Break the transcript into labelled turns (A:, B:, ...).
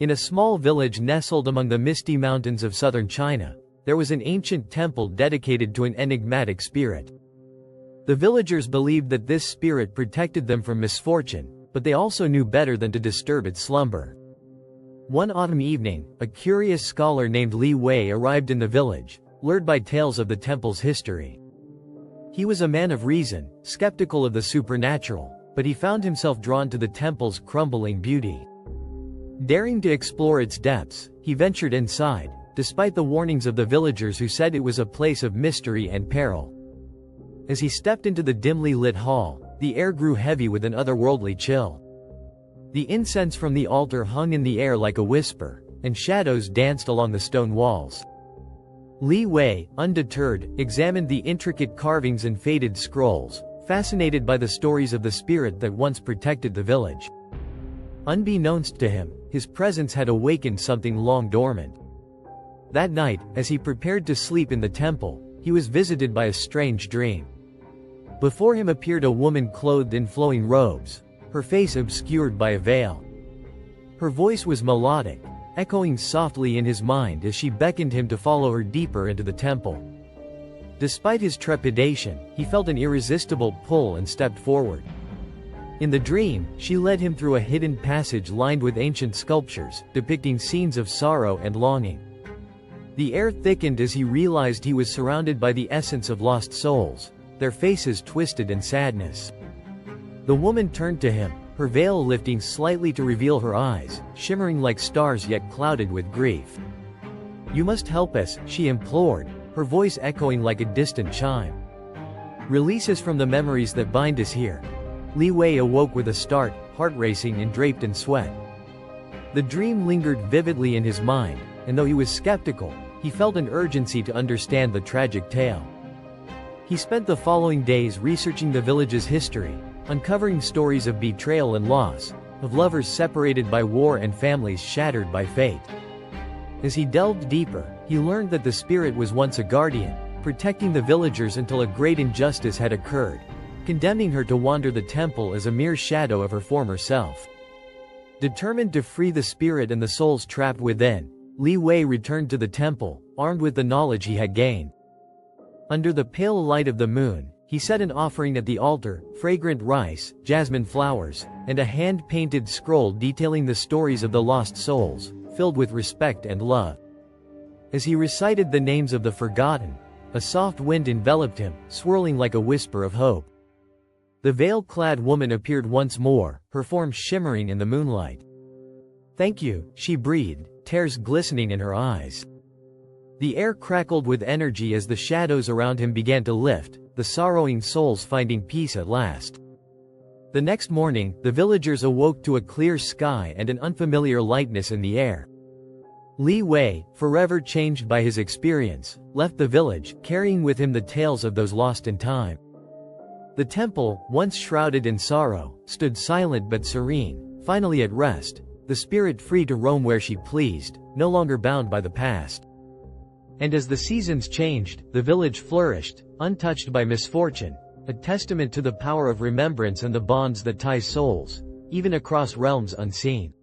A: In a small village nestled among the misty mountains of southern China, there was an ancient temple dedicated to an enigmatic spirit. The villagers believed that this spirit protected them from misfortune, but they also knew better than to disturb its slumber. One autumn evening, a curious scholar named Li Wei arrived in the village, lured by tales of the temple's history. He was a man of reason, skeptical of the supernatural, but he found himself drawn to the temple's crumbling beauty. Daring to explore its depths, he ventured inside, despite the warnings of the villagers who said it was a place of mystery and peril. As he stepped into the dimly lit hall, the air grew heavy with an otherworldly chill. The incense from the altar hung in the air like a whisper, and shadows danced along the stone walls. Li Wei, undeterred, examined the intricate carvings and faded scrolls, fascinated by the stories of the spirit that once protected the village. Unbeknownst to him, his presence had awakened something long dormant. That night, as he prepared to sleep in the temple, he was visited by a strange dream. Before him appeared a woman clothed in flowing robes, her face obscured by a veil. Her voice was melodic, echoing softly in his mind as she beckoned him to follow her deeper into the temple. Despite his trepidation, he felt an irresistible pull and stepped forward. In the dream, she led him through a hidden passage lined with ancient sculptures, depicting scenes of sorrow and longing. The air thickened as he realized he was surrounded by the essence of lost souls, their faces twisted in sadness. The woman turned to him, her veil lifting slightly to reveal her eyes, shimmering like stars yet clouded with grief. "You must help us," she implored, her voice echoing like a distant chime. "Release us from the memories that bind us here." Li Wei awoke with a start, heart racing and draped in sweat. The dream lingered vividly in his mind, and though he was skeptical, he felt an urgency to understand the tragic tale. He spent the following days researching the village's history, uncovering stories of betrayal and loss, of lovers separated by war and families shattered by fate. As he delved deeper, he learned that the spirit was once a guardian, protecting the villagers until a great injustice had occurred, condemning her to wander the temple as a mere shadow of her former self. Determined to free the spirit and the souls trapped within, Li Wei returned to the temple, armed with the knowledge he had gained. Under the pale light of the moon, he set an offering at the altar, fragrant rice, jasmine flowers, and a hand-painted scroll detailing the stories of the lost souls, filled with respect and love. As he recited the names of the forgotten, a soft wind enveloped him, swirling like a whisper of hope. The veil-clad woman appeared once more, her form shimmering in the moonlight. "Thank you," she breathed, tears glistening in her eyes. The air crackled with energy as the shadows around him began to lift, the sorrowing souls finding peace at last. The next morning, the villagers awoke to a clear sky and an unfamiliar lightness in the air. Li Wei, forever changed by his experience, left the village, carrying with him the tales of those lost in time. The temple, once shrouded in sorrow, stood silent but serene, finally at rest, the spirit free to roam where she pleased, no longer bound by the past. And as the seasons changed, the village flourished, untouched by misfortune, a testament to the power of remembrance and the bonds that tie souls, even across realms unseen.